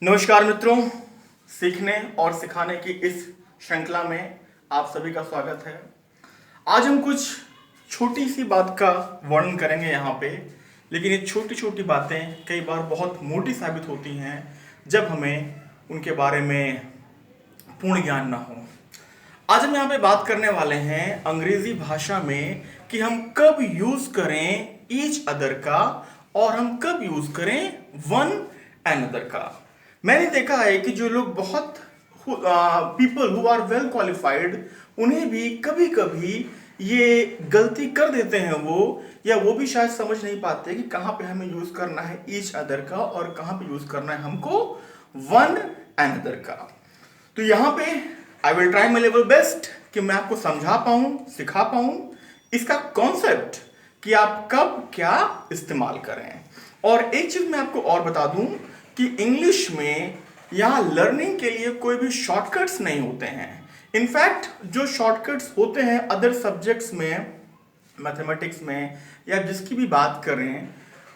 नमस्कार मित्रों, सीखने और सिखाने की इस श्रृंखला में आप सभी का स्वागत है। आज हम कुछ छोटी सी बात का वर्णन करेंगे यहाँ पे, लेकिन ये छोटी छोटी बातें कई बार बहुत मोटी साबित होती हैं जब हमें उनके बारे में पूर्ण ज्ञान ना हो। आज हम यहाँ पे बात करने वाले हैं अंग्रेजी भाषा में कि हम कब यूज करें ईच अदर का और हम कब यूज करें वन अनदर का। मैंने देखा है कि जो लोग बहुत people who are well qualified, उन्हें भी कभी कभी ये गलती कर देते हैं वो भी शायद समझ नहीं पाते कि कहाँ पे हमें यूज करना है ईच अदर का और कहाँ पे यूज करना है हमको वन अनदर का। तो यहाँ पे I will try my level best कि मैं आपको समझा पाऊं, सिखा पाऊं इसका कॉन्सेप्ट कि आप कब क्या इस्तेमाल करें। और एक चीज मैं आपको और बता दूं कि इंग्लिश में यहाँ लर्निंग के लिए कोई भी शॉर्टकट्स नहीं होते हैं। इनफैक्ट जो शॉर्टकट्स होते हैं अदर सब्जेक्ट्स में, मैथमेटिक्स में या जिसकी भी बात करें,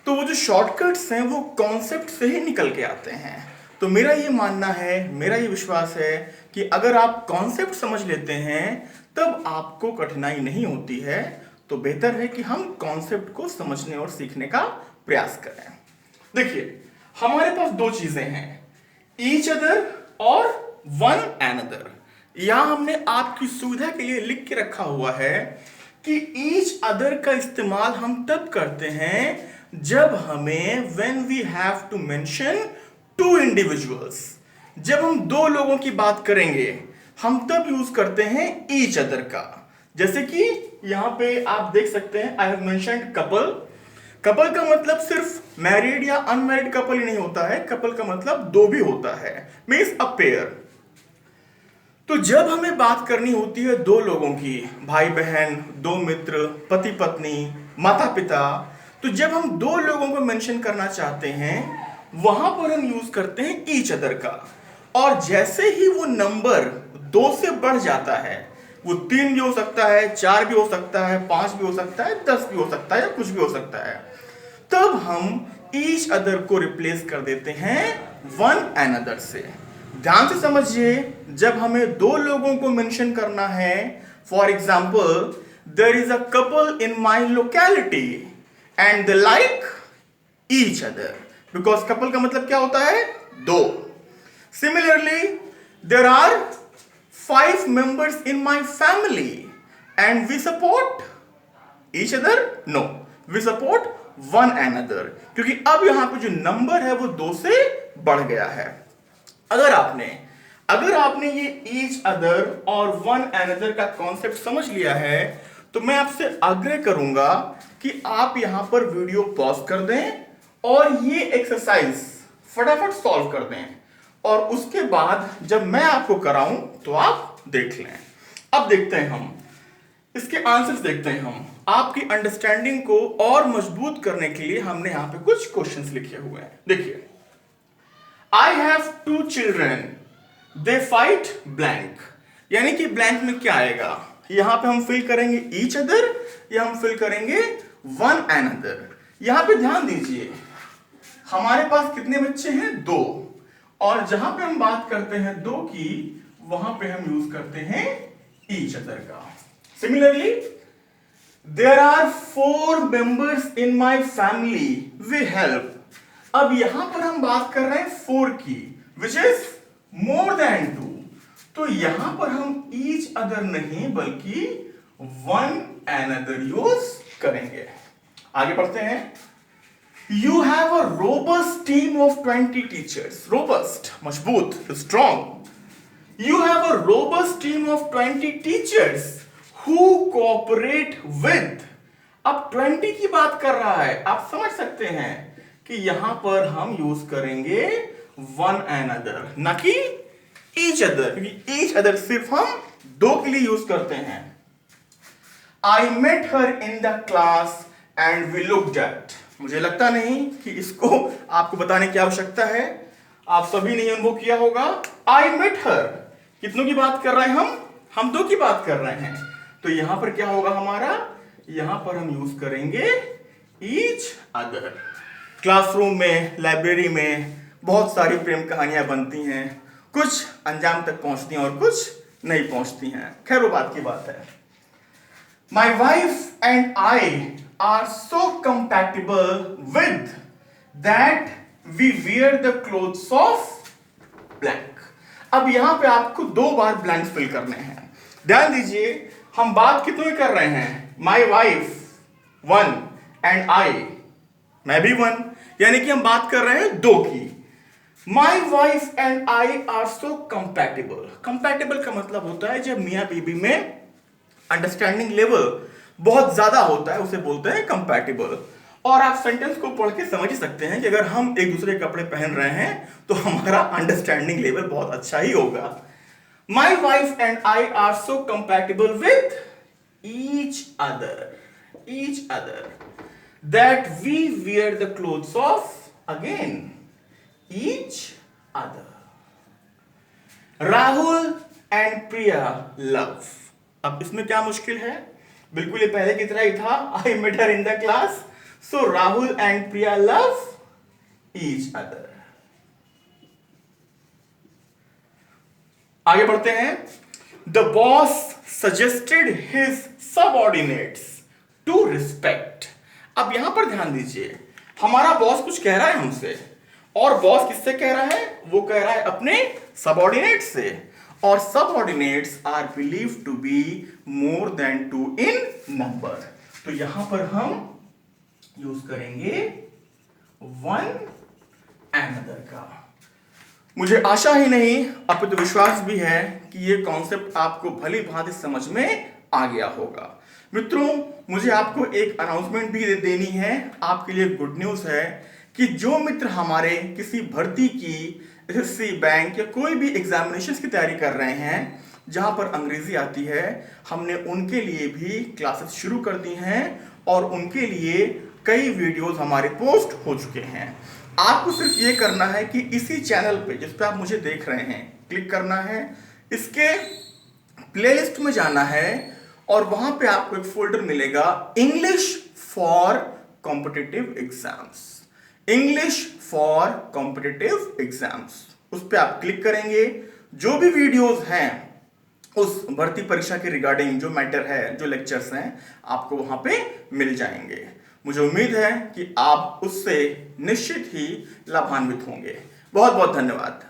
तो वो जो शॉर्टकट्स हैं वो कॉन्सेप्ट से ही निकल के आते हैं। तो मेरा ये मानना है, मेरा ये विश्वास है कि अगर आप कॉन्सेप्ट समझ लेते हैं तब आपको कठिनाई नहीं होती है। तो बेहतर है कि हम कॉन्सेप्ट को समझने और सीखने का प्रयास करें। देखिए, हमारे पास दो चीजें हैं, ईच अदर और वन अनदर। यहां हमने आपकी सुविधा के लिए लिख के रखा हुआ है कि ईच अदर का इस्तेमाल हम तब करते हैं जब हमें when we have to mention two individuals, जब हम दो लोगों की बात करेंगे हम तब यूज करते हैं ईच अदर का। जैसे कि यहां पे आप देख सकते हैं, I have mentioned couple. Couple का मतलब सिर्फ मैरिड या अनमैरिड कपल ही नहीं होता है, कपल का मतलब दो भी होता है, मीन्स अ पेयर। तो जब हमें बात करनी होती है दो लोगों की, भाई बहन, दो मित्र, पति पत्नी, माता पिता, तो जब हम दो लोगों को मेंशन करना चाहते हैं वहां पर हम यूज करते हैं ईच अदर का। और जैसे ही वो नंबर दो से बढ़ जाता है, वो 3 भी हो सकता है, 4 भी हो सकता है, 5 भी हो सकता है, 10 भी हो सकता है या कुछ भी हो सकता है, तब हम ईच अदर को रिप्लेस कर देते हैं वन अनदर से। ध्यान से समझिए, जब हमें दो लोगों को मेंशन करना है, for example there is a couple in my locality and they like each other, because couple का मतलब क्या होता है, दो। Similarly there are 5 members in my family and we support each other, no, we support one another, क्योंकि अब यहां पे जो नंबर है वो 2 से बढ़ गया है। अगर आपने ये ईच अदर और वन अनदर का कॉन्सेप्ट समझ लिया है तो मैं आपसे आग्रह करूंगा कि आप यहां पर वीडियो पॉज कर दें और ये एक्सरसाइज फटाफट सॉल्व कर दें, और उसके बाद जब मैं आपको कराऊं तो आप देख लें। अब देखते हैं हम इसके आंसर्स, देखते हैं हम आपकी अंडरस्टैंडिंग को और मजबूत करने के लिए हमने यहां पे कुछ क्वेश्चंस लिखे हुए हैं। देखिए, I have 2 children, they fight blank, यानी कि ब्लैंक में क्या आएगा, यहां पे हम फिल करेंगे ईच अदर या हम फिल करेंगे वन अनदर। यहां पे ध्यान दीजिए, हमारे पास कितने बच्चे हैं, 2, और जहां पे हम बात करते हैं 2 की, वहां पे हम यूज करते हैं ईच अदर का। Similarly there are 4 members in my family, we help। अब यहां पर हम बात कर रहे हैं 4 की, विच इज मोर देन 2, तो यहां पर हम ईच अदर नहीं बल्कि वन अनदर यूज करेंगे। आगे बढ़ते हैं। You have a robust team of 20 teachers. Robust, मजबूत, strong. You have a robust team of 20 teachers who cooperate with। अब 20 की बात कर रहा है, आप समझ सकते हैं कि यहां पर हम यूज करेंगे वन अनदर, ना कि ईच अदर, क्योंकि ईच अदर सिर्फ हम 2 के लिए यूज करते हैं। I met her in the class and we looked at। मुझे लगता नहीं कि इसको आपको बताने की आवश्यकता है, आप सभी ने अनुभव किया होगा। I met her, कितनों की बात कर रहे हैं हम 2 की बात कर रहे हैं, तो यहां पर क्या होगा हमारा, यहां पर हम यूज करेंगे ईच अदर। क्लासरूम में, लाइब्रेरी में बहुत सारी प्रेम कहानियां बनती हैं, कुछ अंजाम तक पहुंचती हैं और कुछ नहीं पहुंचती हैं। खैर वो बात की बात है। My wife and I are so compatible with that we wear the clothes of blank। अब यहां पे आपको 2 बार ब्लैंक्स फिल करने हैं। ध्यान दीजिए, हम बात कितने कर रहे हैं? My wife 1 and I, मैं भी 1, यानी कि हम बात कर रहे हैं 2 की। My wife and I are so compatible। compatible का मतलब होता है जब मियां बीबी में अंडरस्टैंडिंग लेवल बहुत ज्यादा होता है, उसे बोलते हैं कंपैटिबल। और आप सेंटेंस को पढ़ के समझ ही सकते हैं कि अगर हम एक दूसरे के कपड़े पहन रहे हैं तो हमारा अंडरस्टैंडिंग लेवल बहुत अच्छा ही होगा। My wife and I are so compatible with each other that we wear the clothes of again each other. Rahul and Priya love. अब इसमें क्या मुश्किल है? बिल्कुल ये पहले की तरह ही था। I met her in the class, so Rahul and Priya love each other. आगे बढ़ते हैं। The boss suggested his subordinates to respect. अब यहां पर ध्यान दीजिए, हमारा बॉस कुछ कह रहा है हमसे, और बॉस किससे कह रहा है? वो कह रहा है अपने सबऑर्डिनेट से, और subordinates are believe to be more than 2 in number. तो यहां पर हम यूज करेंगे वन अनदर का। मुझे आशा ही नहीं अपितु विश्वास भी है कि ये कॉन्सेप्ट आपको भली भांति समझ में आ गया होगा। मित्रों, मुझे आपको एक अनाउंसमेंट भी देनी है। आपके लिए गुड न्यूज है कि जो मित्र हमारे किसी भर्ती की, एसएससी, बैंक या कोई भी एग्जामिनेशंस की तैयारी कर रहे हैं जहां पर अंग्रेजी आती है, हमने उनके लिए भी क्लासेस शुरू कर दी हैं और उनके लिए कई वीडियोस हमारे पोस्ट हो चुके हैं। आपको सिर्फ ये करना है कि इसी चैनल पे जिस पे आप मुझे देख रहे हैं क्लिक करना है, इसके प्लेलिस्ट में जाना है और वहां पे आपको एक फोल्डर मिलेगा English for competitive exams. English for competitive exams, उस पर आप क्लिक करेंगे। जो भी वीडियोस हैं उस भर्ती परीक्षा के रिगार्डिंग जो मैटर है, जो लेक्चर्स हैं, आपको वहां पे मिल जाएंगे। मुझे उम्मीद है कि आप उससे निश्चित ही लाभान्वित होंगे। बहुत बहुत धन्यवाद।